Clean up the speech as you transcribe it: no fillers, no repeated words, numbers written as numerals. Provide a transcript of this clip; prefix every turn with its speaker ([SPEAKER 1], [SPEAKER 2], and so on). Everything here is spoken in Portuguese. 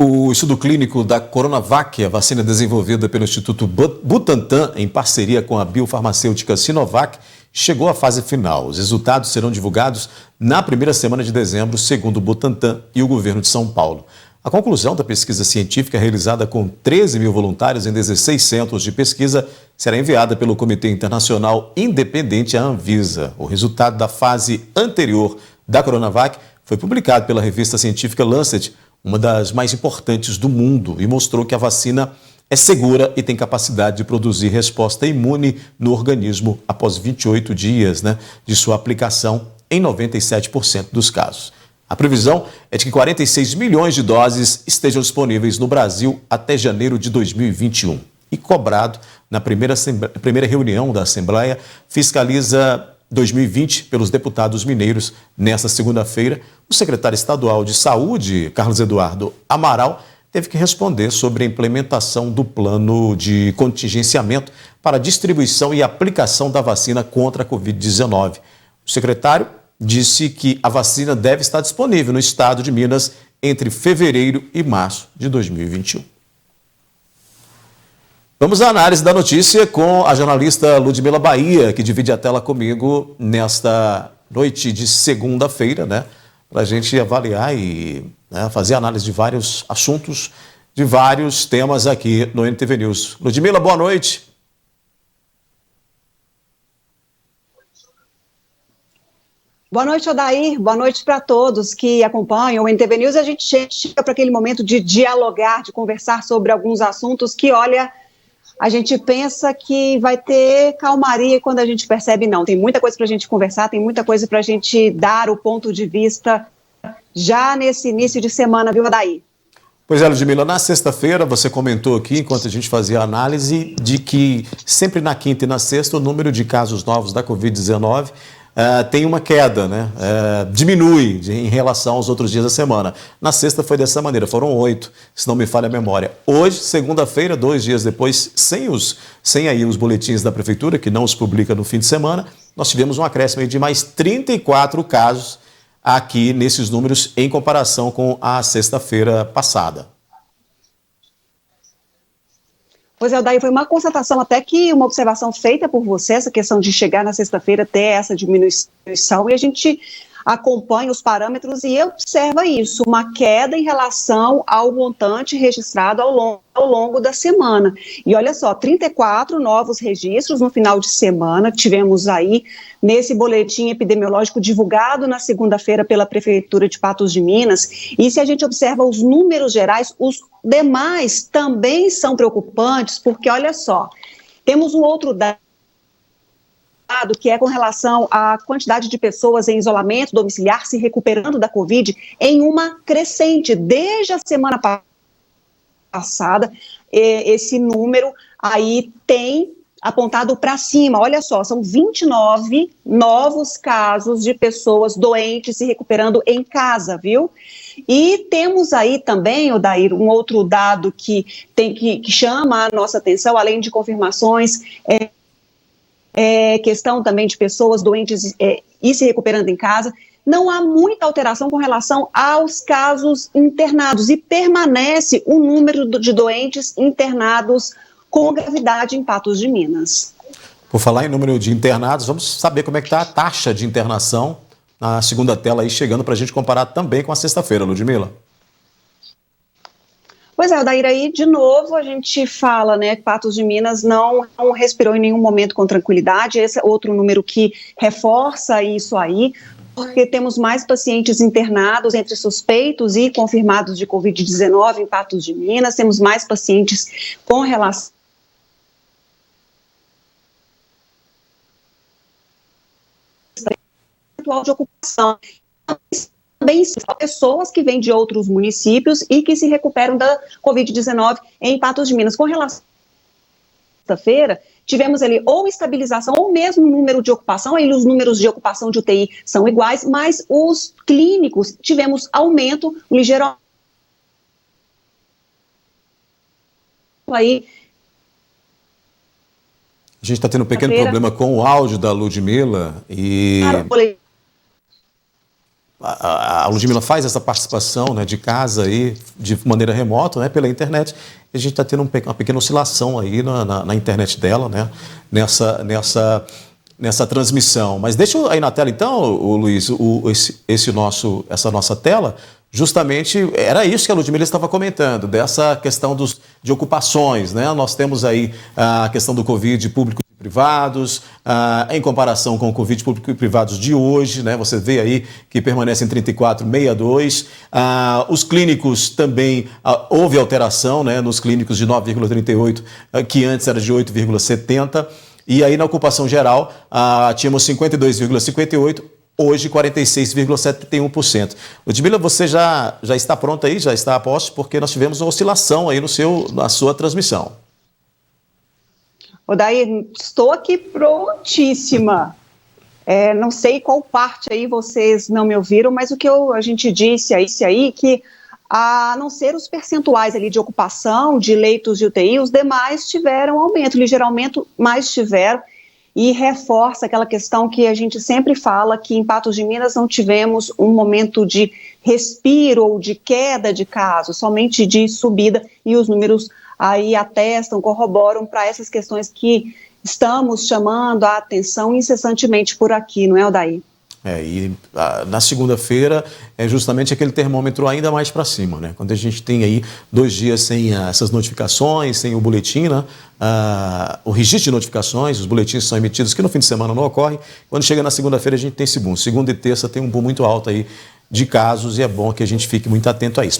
[SPEAKER 1] O estudo clínico da Coronavac, a vacina desenvolvida pelo Instituto Butantan, em parceria com a biofarmacêutica Sinovac, chegou à fase final. Os resultados serão divulgados na primeira semana de dezembro, segundo o Butantan e o governo de São Paulo. A conclusão da pesquisa científica, realizada com 13 mil voluntários em 16 centros de pesquisa, será enviada pelo Comitê Internacional Independente à Anvisa. O resultado da fase anterior da Coronavac foi publicado pela revista científica Lancet, uma das mais importantes do mundo, e mostrou que a vacina é segura e tem capacidade de produzir resposta imune no organismo após 28 dias, de sua aplicação em 97% dos casos. A previsão é de que 46 milhões de doses estejam disponíveis no Brasil até janeiro de 2021. E cobrado na primeira reunião da Assembleia Fiscaliza 2020 pelos deputados mineiros nesta segunda-feira, o secretário estadual de Saúde, Carlos Eduardo Amaral, teve que responder sobre a implementação do plano de contingenciamento para distribuição e aplicação da vacina contra a Covid-19. O secretário disse que a vacina deve estar disponível no estado de Minas entre fevereiro e março de 2021. Vamos à análise da notícia com a jornalista Ludmila Bahia, que divide a tela comigo nesta noite de segunda-feira, para a gente avaliar e fazer análise de vários assuntos, de vários temas aqui no NTV News. Ludmila, boa noite.
[SPEAKER 2] Boa noite, Odair. Boa noite para todos que acompanham o NTV News. A gente chega para aquele momento de dialogar, de conversar sobre alguns assuntos que, olha, a gente pensa que vai ter calmaria quando a gente percebe não. Tem muita coisa para a gente conversar, tem muita coisa para a gente dar o ponto de vista já nesse início de semana, viu, Odair?
[SPEAKER 1] Pois é, Ludmila, na sexta-feira você comentou aqui, enquanto a gente fazia a análise, de que sempre na quinta e na sexta o número de casos novos da Covid-19 tem uma queda, diminui em relação aos outros dias da semana. Na sexta foi dessa maneira, foram 8, se não me falha a memória. Hoje, segunda-feira, 2 dias depois, sem aí os boletins da Prefeitura, que não os publica no fim de semana, nós tivemos um acréscimo de mais 34 casos aqui nesses números em comparação com a sexta-feira passada.
[SPEAKER 2] Pois é, daí foi uma constatação, até que uma observação feita por você, essa questão de chegar na sexta-feira, ter essa diminuição, e a gente acompanha os parâmetros e observa isso, uma queda em relação ao montante registrado ao longo da semana. E olha só, 34 novos registros no final de semana, tivemos aí nesse boletim epidemiológico divulgado na segunda-feira pela Prefeitura de Patos de Minas, e se a gente observa os números gerais, os demais também são preocupantes, porque olha só, temos um outro dado que é com relação à quantidade de pessoas em isolamento domiciliar se recuperando da Covid em uma crescente. Desde a semana passada, esse número aí tem apontado para cima. Olha só, são 29 novos casos de pessoas doentes se recuperando em casa, viu? E temos aí também, Odair, um outro dado que chama a nossa atenção, além de confirmações, questão também de pessoas doentes e se recuperando em casa. Não há muita alteração com relação aos casos internados e permanece o número de doentes internados com gravidade em Patos de Minas.
[SPEAKER 1] Por falar em número de internados, vamos saber como é que está a taxa de internação na segunda tela aí, chegando para a gente comparar também com a sexta-feira, Ludmila.
[SPEAKER 2] Pois é, Odair, aí de novo a gente fala, que Patos de Minas não respirou em nenhum momento com tranquilidade. Esse é outro número que reforça isso aí, porque temos mais pacientes internados entre suspeitos e confirmados de Covid-19 em Patos de Minas, temos mais pacientes com relação de ocupação. Também são pessoas que vêm de outros municípios e que se recuperam da Covid-19 em Patos de Minas. Com relação à sexta-feira, tivemos ali ou estabilização ou mesmo número de ocupação, aí os números de ocupação de UTI são iguais, mas os clínicos tivemos aumento, um ligeiro aí.
[SPEAKER 1] A gente está tendo um pequeno problema com o áudio da Ludmila e a Ludmila faz essa participação, né, de casa aí, de maneira remota, né, pela internet, e a gente está tendo uma pequena oscilação aí na internet dela, né, nessa transmissão. Mas deixa aí na tela então, Luiz, essa nossa tela, justamente era isso que a Ludmila estava comentando, dessa questão de ocupações, né? Nós temos aí a questão do Covid público e privados, em comparação com o Covid público e privados de hoje, né? Você vê aí que permanece em 34,62. Os clínicos também, houve alteração, né? Nos clínicos de 9,38, que antes era de 8,70. E aí na ocupação geral, tínhamos 52,58%, hoje 46,71%. Ludmila, você já está pronta aí, já está a posto, porque nós tivemos uma oscilação aí na sua transmissão.
[SPEAKER 2] Odair, estou aqui prontíssima. Não sei qual parte aí vocês não me ouviram, mas o que a gente disse aí que, a não ser os percentuais ali de ocupação, de leitos de UTI, os demais tiveram aumento, ligeiramente mais tiveram, e reforça aquela questão que a gente sempre fala, que em Patos de Minas não tivemos um momento de respiro ou de queda de casos, somente de subida, e os números aí atestam, corroboram para essas questões que estamos chamando a atenção incessantemente por aqui, não é, Odair?
[SPEAKER 1] Na segunda-feira é justamente aquele termômetro ainda mais para cima, né? Quando a gente tem aí 2 dias sem essas notificações, sem o boletim, né? O registro de notificações, os boletins são emitidos que no fim de semana não ocorrem. Quando chega na segunda-feira a gente tem esse boom. Segunda e terça tem um boom muito alto aí de casos e é bom que a gente fique muito atento a isso.